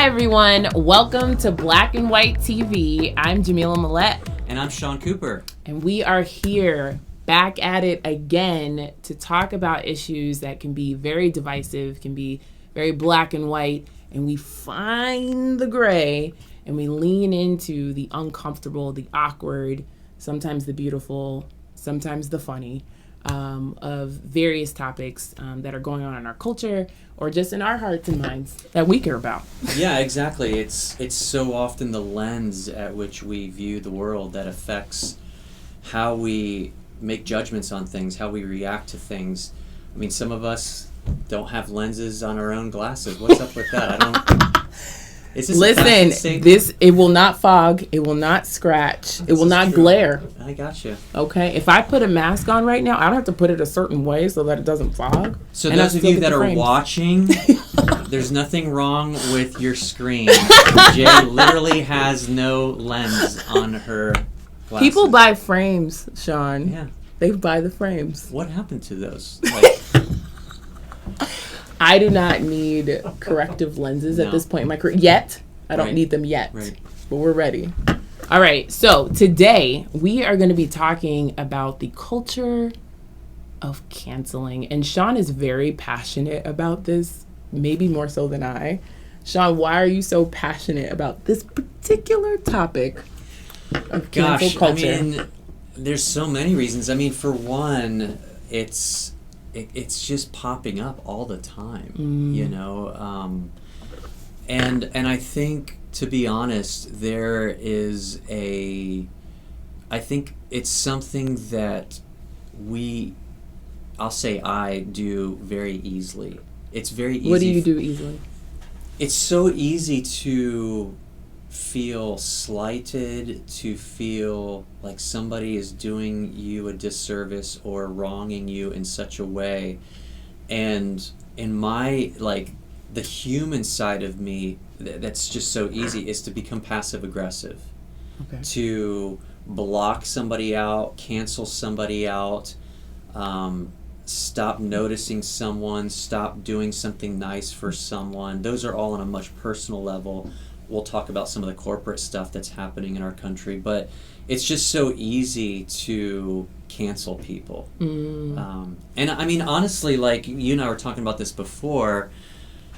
everyone. Welcome to Black and White TV. I'm Jamila Let. And I'm Sean Cooper. And we are here back at it again to talk about issues that can be very divisive, can be very black and white, and we find the gray and we lean into the uncomfortable, the awkward, sometimes the beautiful, sometimes the funny of various topics that are going on in our culture or just in our hearts and minds that we care about. Yeah, exactly. It's so often the lens at which we view the world that affects how we make judgments on things, how we react to things. I mean, some of us don't have lenses on our own glasses. What's up with that? Listen, it will not fog, it will not scratch, it will not glare. I gotcha. Okay, if I put a mask on right now, I don't have to put it a certain way so that it doesn't fog. So those of you that are watching, there's nothing wrong with your screen. Jay literally has no lens on her glasses. People buy frames, Sean. Yeah. They buy the frames. What happened to those? I do not need corrective lenses at this point in my career. Yet. I don't need them yet. Right. But we're ready. All right. So today we are going to be talking about the culture of canceling. And Sean is very passionate about this, maybe more so than I. Sean, why are you so passionate about this particular topic of cancel culture? I mean, there's so many reasons. I mean, for one, it's just popping up all the time, you know, and I think, to be honest, I think it's something that I do very easily. It's very easy. What do you do easily? It's so easy to feel slighted, to feel like somebody is doing you a disservice or wronging you in such a way. And in my, the human side of me, that's just so easy, is to become passive aggressive. Okay. To block somebody out, cancel somebody out, stop noticing someone, stop doing something nice for someone. Those are all on a much personal level. We'll talk about some of the corporate stuff that's happening in our country, but it's just so easy to cancel people. And I mean, honestly, like you and I were talking about this before,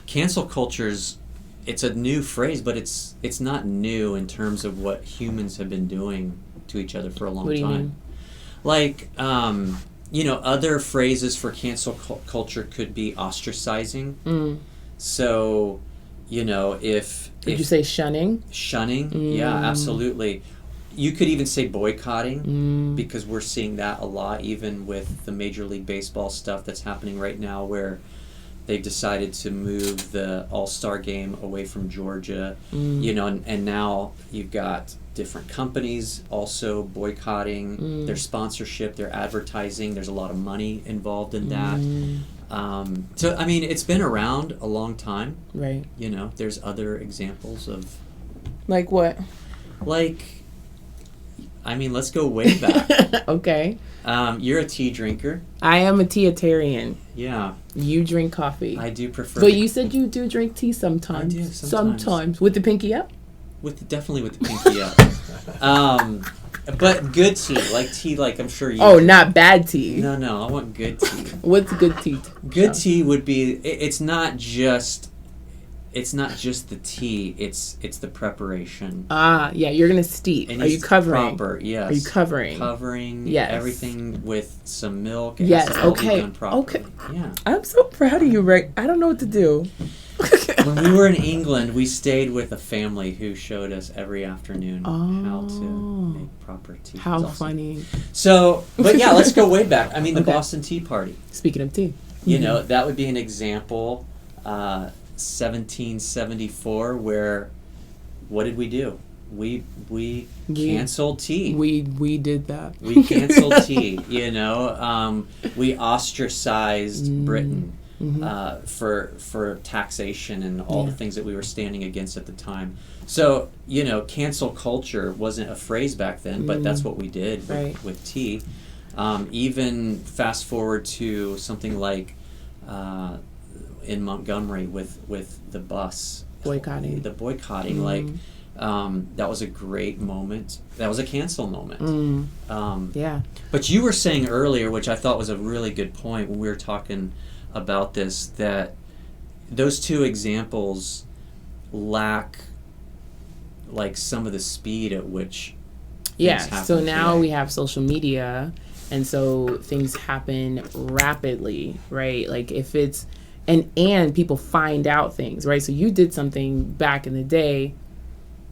cancel culture's, it's a new phrase, but it's not new in terms of what humans have been doing to each other for a long time. What do you mean? Like, other phrases for cancel culture could be ostracizing. So, if... Did you say shunning? Shunning, yeah, absolutely. You could even say boycotting, because we're seeing that a lot, even with the Major League Baseball stuff that's happening right now, where they've decided to move the All-Star game away from Georgia, and now you've got different companies also boycotting their sponsorship, their advertising. There's a lot of money involved in that. So, I mean, it's been around a long time. Right. There's other examples of... Like what? Let's go way back. Okay. You're a tea drinker. I am a teaitarian. Yeah. You drink coffee. I do prefer... But you said you do drink tea sometimes. I do, sometimes. With the pinky up? Definitely with the pinky up. But good tea, I'm sure you... Oh, not bad tea. No, I want good tea. What's good tea? Good tea would be... It's not just the tea. It's the preparation. Yeah. You're gonna steep. Are you covering? Proper, yes. Are you covering? Covering. Yes. Everything with some milk. It yes. has to all Okay. be done properly. Okay. Yeah. I'm so proud of you, Rick. I don't know what to do. When we were in England, we stayed with a family who showed us every afternoon how to make proper tea. How funny. So, but yeah, let's go way back. I mean, the Okay. Boston Tea Party. Speaking of tea. That would be an example. 1774, where what did we do? We canceled tea. We did that. We canceled tea. We ostracized Britain for taxation and all the things that we were standing against at the time. So cancel culture wasn't a phrase back then, but that's what we did with tea. Even fast forward to something like in Montgomery with the bus boycotting. The boycotting, like that was a great moment. That was a cancel moment. Yeah. But you were saying earlier, which I thought was a really good point when we were talking about this, that those two examples lack like some of the speed at which things happen So now today. we have social media, and so things happen rapidly, right? Like if it's and people find out things, right? So you did something back in the day,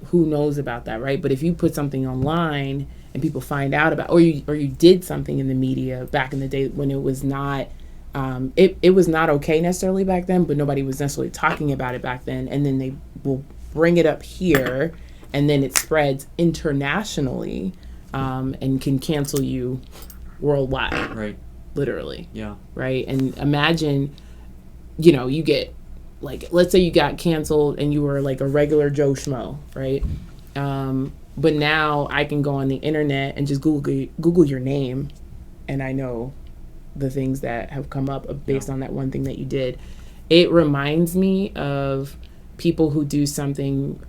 who knows about that, right? But if you put something online and people find out about, or you did something in the media back in the day when it was not it was not okay necessarily back then, but nobody was necessarily talking about it back then, and then they will bring it up here, and then it spreads internationally, and can cancel you worldwide, Right. literally. Yeah. Right. And imagine, you get, like, let's say you got canceled and you were like a regular Joe Schmo, right? But now I can go on the internet and just Google your name, and I know the things that have come up based on that one thing that you did. It reminds me of people who do something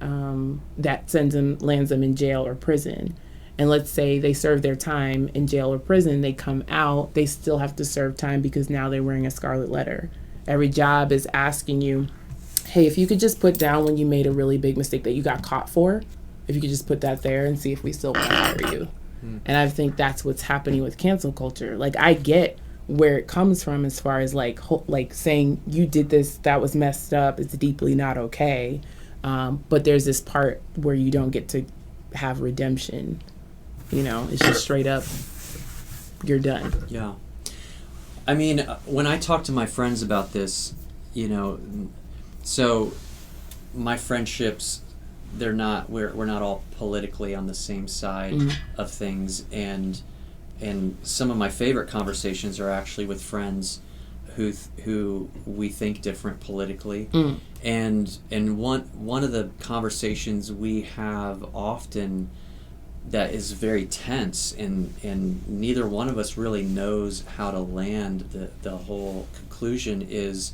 that lands them in jail or prison. And let's say they serve their time in jail or prison, they come out, they still have to serve time because now they're wearing a scarlet letter. Every job is asking you, hey, if you could just put down when you made a really big mistake that you got caught for, if you could just put that there and see if we still want to hire you. And I think that's what's happening with cancel culture. Like, I get where it comes from as far as like saying you did this, that was messed up, it's deeply not okay. But there's this part where you don't get to have redemption. It's just straight up, you're done. Yeah. I mean, when I talk to my friends about this, so my friendships, we're not all politically on the same side of things, and some of my favorite conversations are actually with friends who we think different politically. And one of the conversations we have often that is very tense, and neither one of us really knows how to land the whole conclusion, is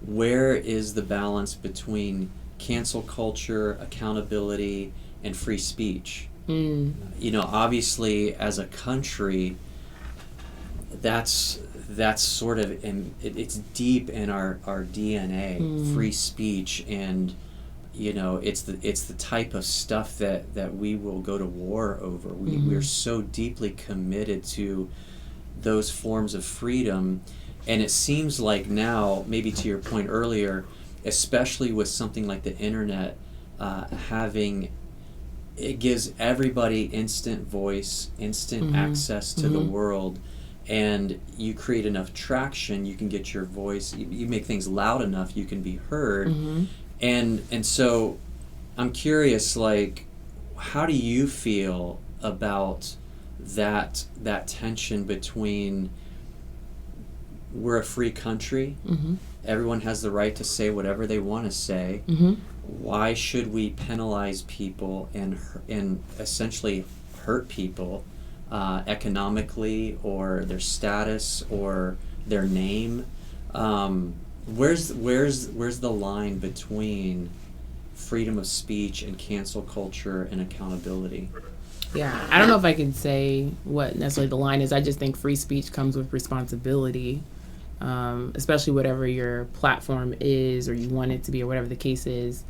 where is the balance between cancel culture, accountability, and free speech? Obviously as a country, that's sort of it's deep in our DNA, free speech, and it's the type of stuff that we will go to war over. We're so deeply committed to those forms of freedom, and it seems like now, maybe to your point earlier, especially with something like the internet, it gives everybody instant voice, instant access to the world, and you create enough traction, you can get your voice, you make things loud enough, you can be heard. And so I'm curious, like, how do you feel about that tension between, we're a free country, everyone has the right to say whatever they want to say, why should we penalize people and essentially hurt people economically, or their status, or their name? Where's the line between freedom of speech and cancel culture and accountability? Yeah, I don't know if I can say what necessarily the line is. I just think free speech comes with responsibility, especially whatever your platform is, or you want it to be, or whatever the case is.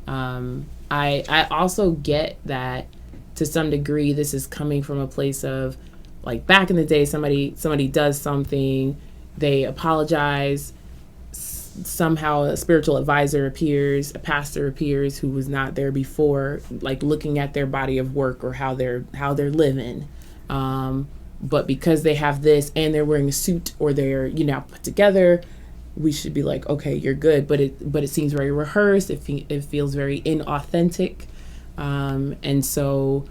I also get that to some degree this is coming from a place of, like, back in the day, somebody does something, they apologize, somehow a spiritual advisor appears, a pastor appears who was not there before, like looking at their body of work or how they're living. But because they have this and they're wearing a suit, or they're put together, we should be like, okay, you're good. But it seems very rehearsed. It feels very inauthentic, and so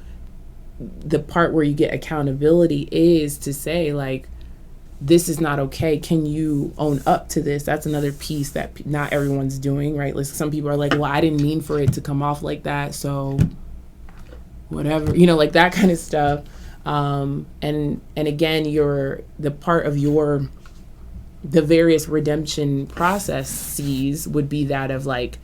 the part where you get accountability is to say, like, this is not okay. Can you own up to this? That's another piece that not everyone's doing, right? Like, some people are like, well, I didn't mean for it to come off like that, so whatever, like that kind of stuff. And again, the part of your the various redemption processes would be that of like,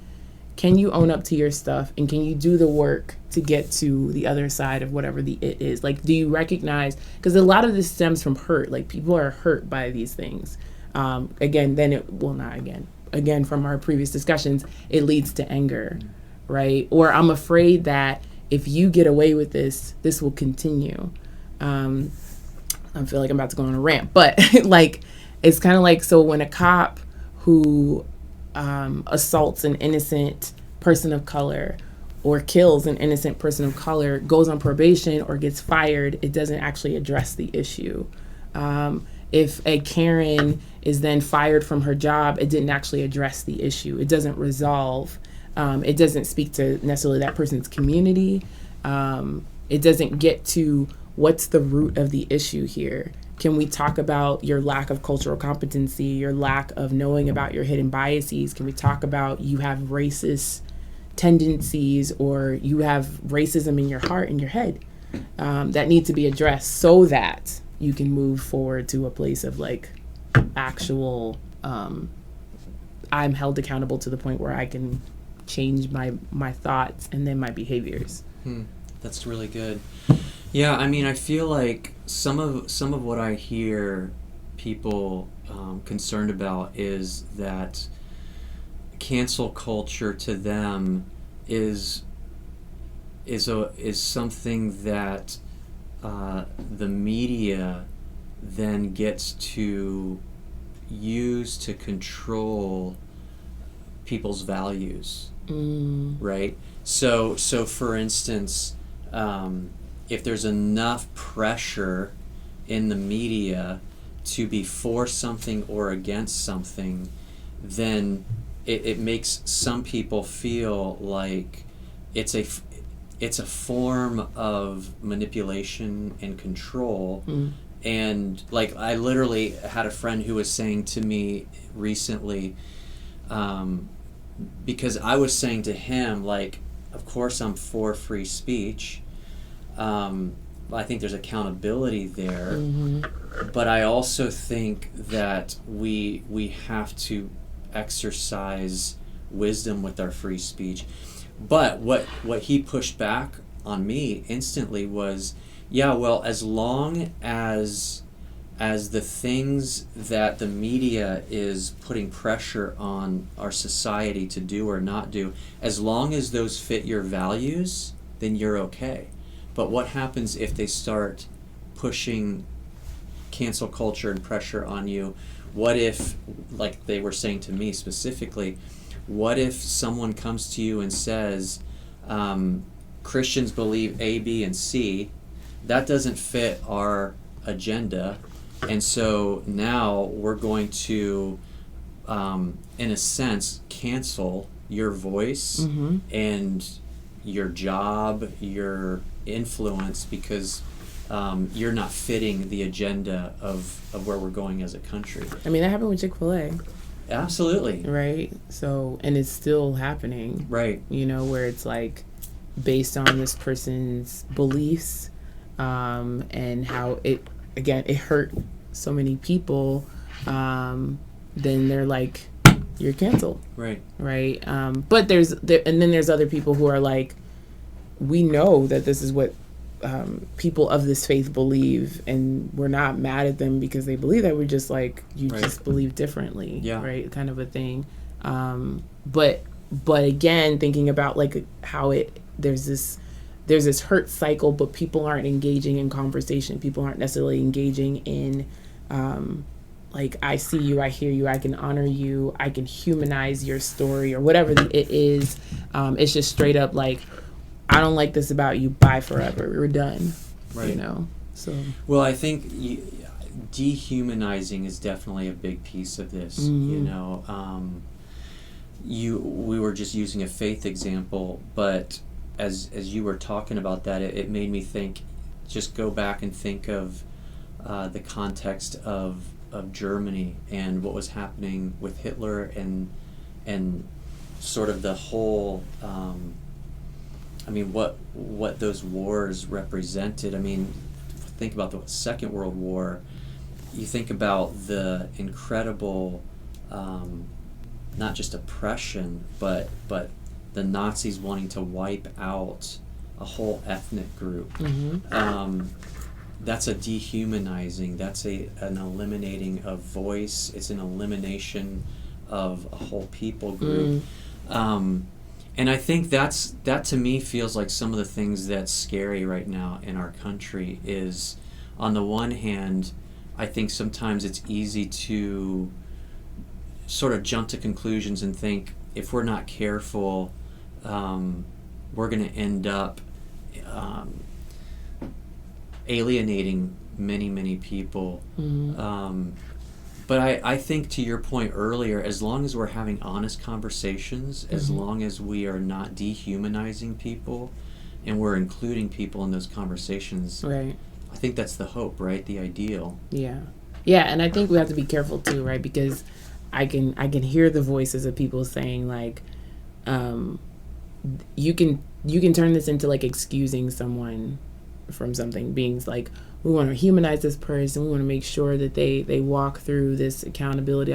can you own up to your stuff and can you do the work to get to the other side of whatever the it is? Like, do you recognize, because a lot of this stems from hurt, like people are hurt by these things. Again, from our previous discussions, it leads to anger, right? Or I'm afraid that if you get away with this, this will continue. I feel like I'm about to go on a rant, but like, it's kind of like, so when a cop who assaults an innocent person of color or kills an innocent person of color goes on probation or gets fired, it doesn't actually address the issue. If a Karen is then fired from her job, it didn't actually address the issue. It doesn't resolve. It doesn't speak to necessarily that person's community. It doesn't get to what's the root of the issue here. Can we talk about your lack of cultural competency, your lack of knowing about your hidden biases? Can we talk about you have racist tendencies or you have racism in your heart, in your head, that need to be addressed so that you can move forward to a place of like actual, I'm held accountable to the point where I can change my thoughts and then my behaviors. That's really good. Yeah, I mean, I feel like some of what I hear people concerned about is that cancel culture to them is something that the media then gets to use to control people's values, right? So for instance, if there's enough pressure in the media to be for something or against something, then it makes some people feel like it's a form of manipulation and control. And like, I literally had a friend who was saying to me recently, because I was saying to him, like, of course I'm for free speech. I think there's accountability there, but I also think that we have to exercise wisdom with our free speech. But what he pushed back on me instantly was, yeah, well, as long as the things that the media is putting pressure on our society to do or not do, as long as those fit your values, then you're okay. But what happens if they start pushing cancel culture and pressure on you? What if, like they were saying to me specifically, what if someone comes to you and says, Christians believe A, B, and C, that doesn't fit our agenda, and so now we're going to, in a sense, cancel your voice and your job, your influence, because you're not fitting the agenda of where we're going as a country. I mean, that happened with Chick-fil-A. Absolutely. Right? So, and it's still happening. Right. You know, where it's like based on this person's beliefs, and how it hurt so many people, then they're like, you're canceled. Right. Right. But and then there's other people who are like, we know that this is what people of this faith believe, and we're not mad at them because they believe that. We're just like, you just believe differently. Yeah. Right. Kind of a thing. But again, thinking about like how there's this hurt cycle, but people aren't engaging in conversation. People aren't necessarily engaging in, like, I see you, I hear you, I can honor you, I can humanize your story, or whatever it is. It's just straight up like, I don't like this about you, bye forever, we're done. Right. You know? So. Well, I think dehumanizing is definitely a big piece of this. You know, we were just using a faith example, but as you were talking about that, it made me think, just go back and think of the context of Germany and what was happening with Hitler and sort of the whole, I mean, what those wars represented. I mean, think about the Second World War. you think about the incredible, not just oppression, but the Nazis wanting to wipe out a whole ethnic group. That's a dehumanizing. That's an eliminating of voice. It's an elimination of a whole people group. And I think that to me feels like some of the things that's scary right now in our country is, on the one hand, I think sometimes it's easy to sort of jump to conclusions and think if we're not careful, we're going to end up alienating many people. But I think, to your point earlier, as long as we're having honest conversations, as long as we are not dehumanizing people and we're including people in those conversations, right, I think that's the hope, right? The ideal. Yeah, and I think we have to be careful too, right? Because I can hear the voices of people saying like, you can turn this into like excusing someone from something, being like, we want to humanize this person, we want to make sure that they walk through this accountability,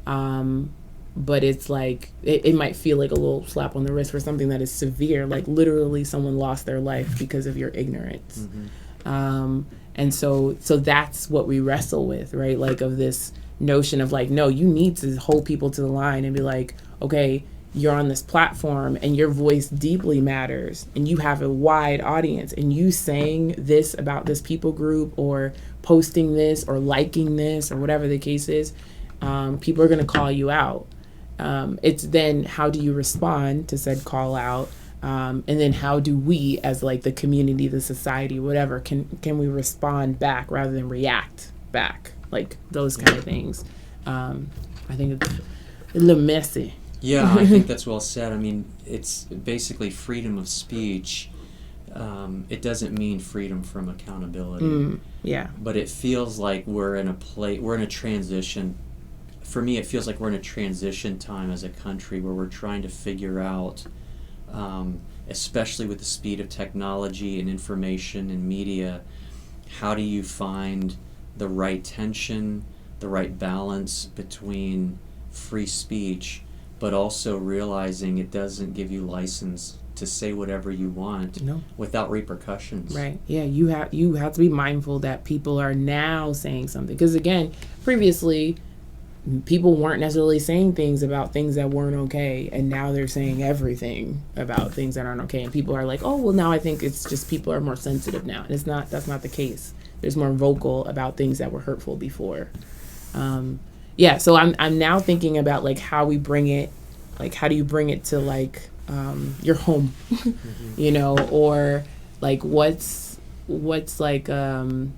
but it's like it might feel like a little slap on the wrist for something that is severe, like literally someone lost their life because of your ignorance. And so that's what we wrestle with, right? Like, of this notion of like, no, you need to hold people to the line and be like, okay, you're on this platform and your voice deeply matters and you have a wide audience, and you saying this about this people group or posting this or liking this or whatever the case is, people are going to call you out. It's then, how do you respond to said call out? And then how do we, as like the community, the society, whatever, can we respond back rather than react back? Like those kind of things. I think it's a little messy. Yeah, I think that's well said. I mean, it's basically freedom of speech. It doesn't mean freedom from accountability. Yeah. But it feels like we're in a transition. For me, it feels like we're in a transition time as a country where we're trying to figure out, especially with the speed of technology and information and media, how do you find the right tension, the right balance between free speech, but also realizing it doesn't give you license to say whatever you want without repercussions. Right. Yeah, you have to be mindful that people are now saying something. Because again, previously, people weren't necessarily saying things about things that weren't okay, and now they're saying everything about things that aren't okay. And people are like, oh, well, now I think it's just people are more sensitive now. And that's not the case. There's more vocal about things that were hurtful before. So I'm now thinking about like how we bring it, like how do you bring it to like your home, or like what's like even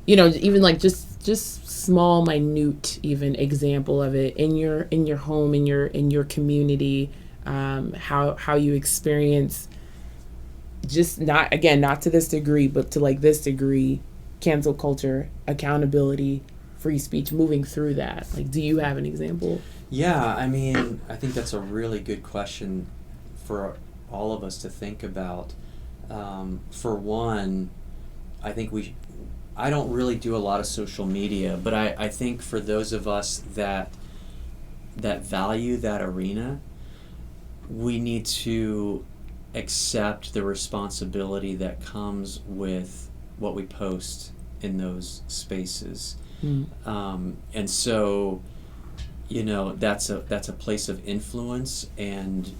like just small, minute even example of it in your home, in your community, how you experience, just not to this degree, but to like this degree, cancel culture, accountability, free speech, moving through that. Like, do you have an example? Yeah, I mean, I think that's a really good question for all of us to think about. For one, I think I don't really do a lot of social media, but I think for those of us that value that arena, we need to accept the responsibility that comes with what we post in those spaces. And so, that's a place of influence, and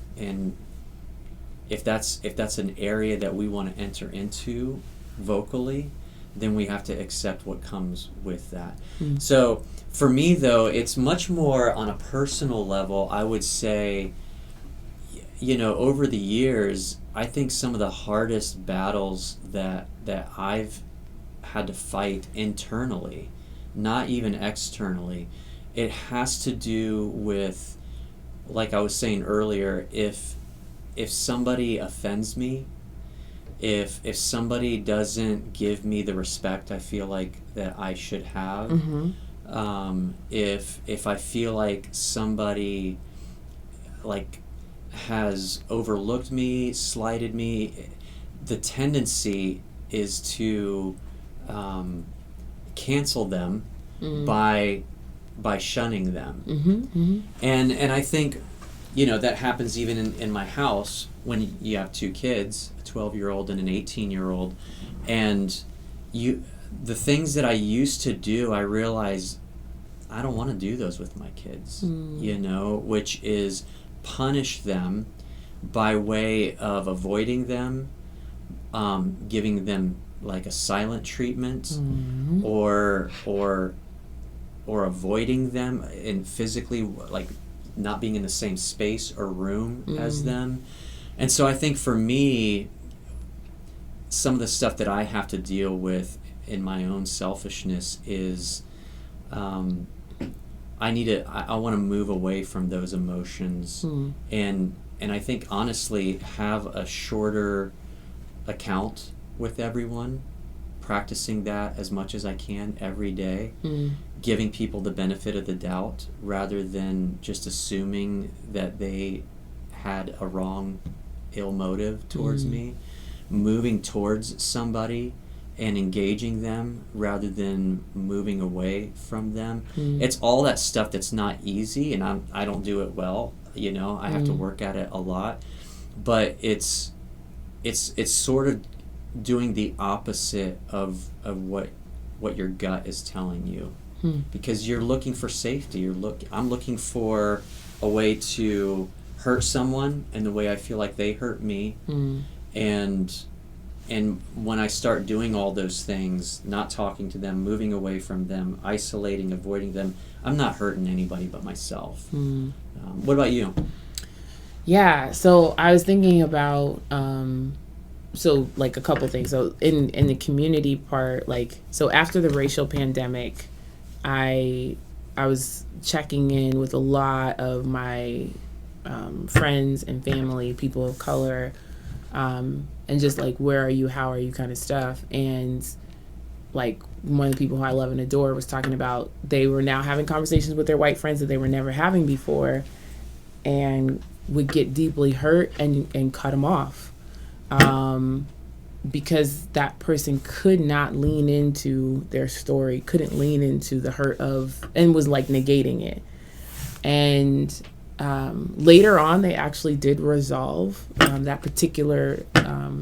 if that's an area that we want to enter into vocally, then we have to accept what comes with that. So for me, though, it's much more on a personal level. I would say, over the years, I think some of the hardest battles that I've had to fight internally, not even externally, it has to do with, like I was saying earlier, if somebody offends me, if somebody doesn't give me the respect I feel like that I should have, if I feel like somebody like has overlooked me, slighted me, the tendency is to cancel them by shunning them. And I think, that happens even in my house when you have two kids, a 12-year-old and an 18-year-old, and the things that I used to do, I realize I don't want to do those with my kids, which is punish them by way of avoiding them, giving them like a silent treatment, or avoiding them and physically like not being in the same space or room as them. And so I think for me, some of the stuff that I have to deal with in my own selfishness is I want to move away from those emotions and I think honestly have a shorter account with everyone, practicing that as much as I can every day, giving people the benefit of the doubt rather than just assuming that they had a wrong, ill motive towards me, moving towards somebody and engaging them rather than moving away from them. It's all that stuff that's not easy, and I don't do it well. I have to work at it a lot, but it's sort of doing the opposite of what your gut is telling you, because you're looking for safety. I'm looking for a way to hurt someone in the way I feel like they hurt me, and when I start doing all those things, not talking to them, moving away from them, isolating, avoiding them, I'm not hurting anybody but myself. What about you? Yeah, so I was thinking about like a couple things. So in the community part, so after the racial pandemic, I was checking in with a lot of my friends and family, people of color, and just like, where are you, how are you kind of stuff. And like one of the people who I love and adore was talking about they were now having conversations with their white friends that they were never having before, and would get deeply hurt and cut them off, because that person could not lean into their story, couldn't lean into the hurt and was like negating it. And later on, they actually did resolve that particular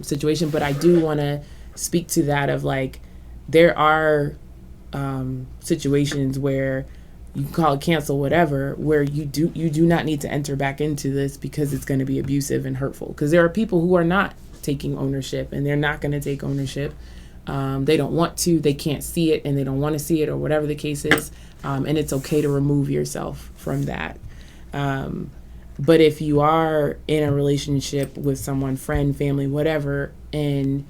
situation. But I do want to speak to that of like, there are situations where you can call it cancel, whatever, where you do not need to enter back into this because it's going to be abusive and hurtful. Because there are people who are not taking ownership, and they're not going to take ownership. They don't want to, they can't see it, and they don't want to see it, or whatever the case is. And it's okay to remove yourself from that. But if you are in a relationship with someone, friend, family, whatever, and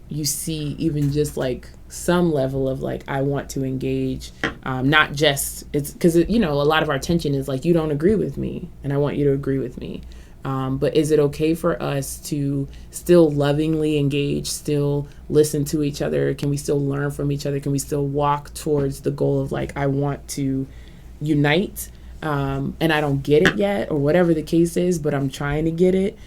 you see even just like some level of like, I want to engage, not just, it's because, a lot of our tension is like, you don't agree with me and I want you to agree with me. But is it okay for us to still lovingly engage, still listen to each other? Can we still learn from each other? Can we still walk towards the goal of like, I want to unite, and I don't get it yet, or whatever the case is, but I'm trying to get it.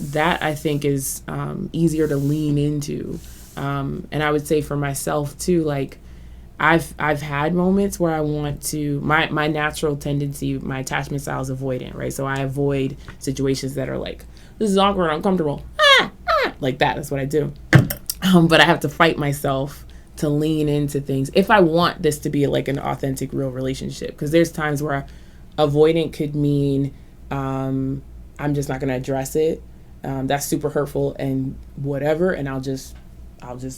That I think is easier to lean into. And I would say for myself too, like I've had moments where I want to, my natural tendency, my attachment style is avoidant, right? So I avoid situations that are like, this is awkward, uncomfortable, like that. That's what I do. But I have to fight myself to lean into things if I want this to be like an authentic, real relationship. Because there's times where avoidant could mean I'm just not going to address it. That's super hurtful and whatever, and I'll just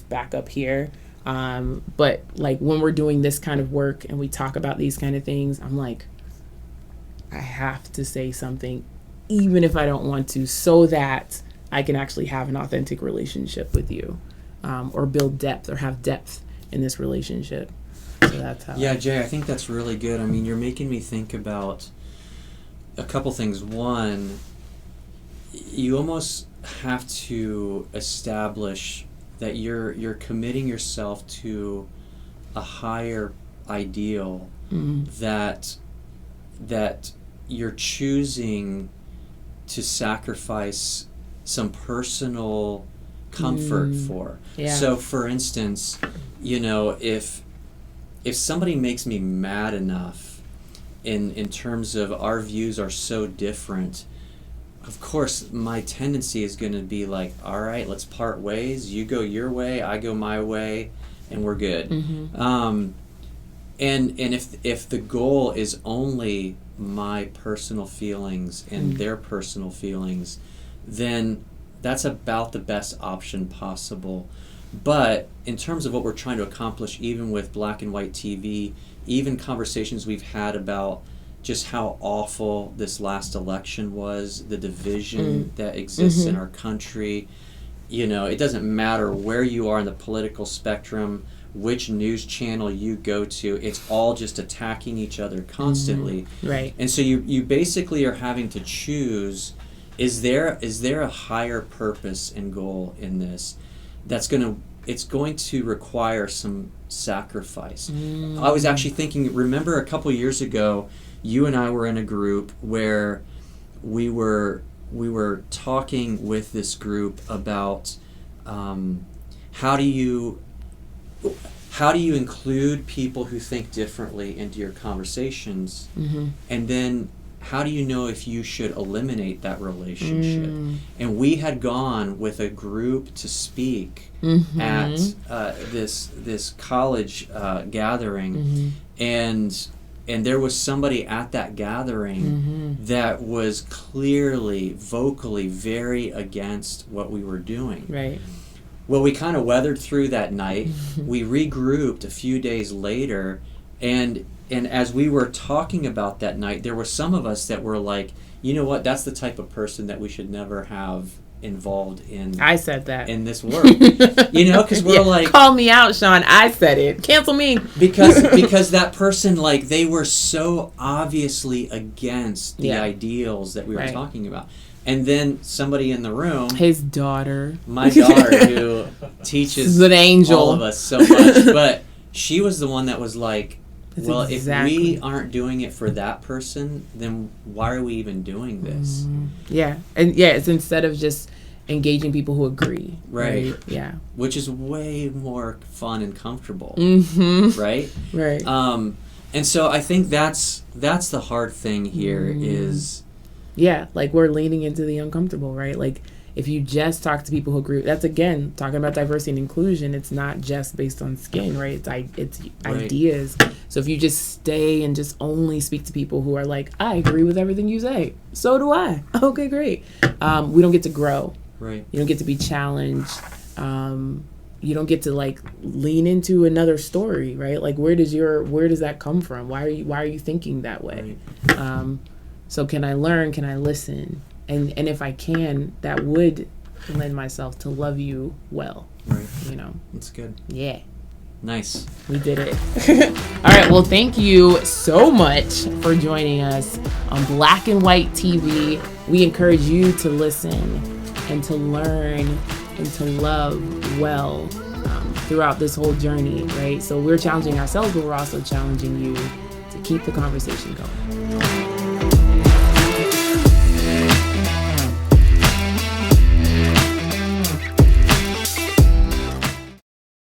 back up here. But like when we're doing this kind of work and we talk about these kind of things, I'm like, I have to say something, even if I don't want to, so that I can actually have an authentic relationship with you, or build depth or have depth in this relationship. So that's how. Yeah, Jay, I think that's really good. I mean, you're making me think about a couple things. One, you almost have to establish that you're committing yourself to a higher ideal, that you're choosing to sacrifice some personal comfort for. Yeah. So, for instance, if somebody makes me mad enough in terms of our views are so different, of course, my tendency is going to be like, all right, let's part ways. You go your way, I go my way, and we're good. And if the goal is only my personal feelings and their personal feelings, then that's about the best option possible. But in terms of what we're trying to accomplish, even with black and white TV, even conversations we've had about just how awful this last election was, the division that exists in our country, it doesn't matter where you are in the political spectrum, which news channel you go to, it's all just attacking each other constantly. Right. And so you basically are having to choose, is there a higher purpose and goal in this it's going to require some sacrifice. I was actually thinking, remember a couple years ago, you and I were in a group where we were talking with this group about how do you include people who think differently into your conversations, and then how do you know if you should eliminate that relationship? And we had gone with a group to speak at this college gathering, and there was somebody at that gathering that was clearly, vocally very against what we were doing. Right. Well, we kind of weathered through that night. We regrouped a few days later, and as we were talking about that night, there were some of us that were like, you know what, that's the type of person that we should never have involved in. I said that. In this work. Because we're like... Call me out, Sean. I said it. Cancel me. Because that person, like, they were so obviously against the ideals that we were talking about. And then somebody in the room... His daughter. My daughter, who teaches an angel. All of us so much. But she was the one that was like, That's if we aren't doing it for that person, then why are we even doing this? Yeah. And it's instead of just engaging people who agree. Right. Yeah. Which is way more fun and comfortable. Right? Right. And so I think that's the hard thing here is... Yeah, like we're leaning into the uncomfortable, right? Like if you just talk to people who agree, that's again talking about diversity and inclusion. It's not just based on skin, right? It's ideas. So if you just stay and just only speak to people who are like, I agree with everything you say, so do I. Okay, great. We don't get to grow. Right. You don't get to be challenged. You don't get to like lean into another story, right? Like where does that come from? Why are you thinking that way? Right. So can I learn? Can I listen? And if I can, that would lend myself to love you well. Right. That's good. Yeah. Nice. We did it. All right. Well, thank you so much for joining us on Black and White TV. We encourage you to listen and to learn and to love well throughout this whole journey, right? So we're challenging ourselves, but we're also challenging you to keep the conversation going.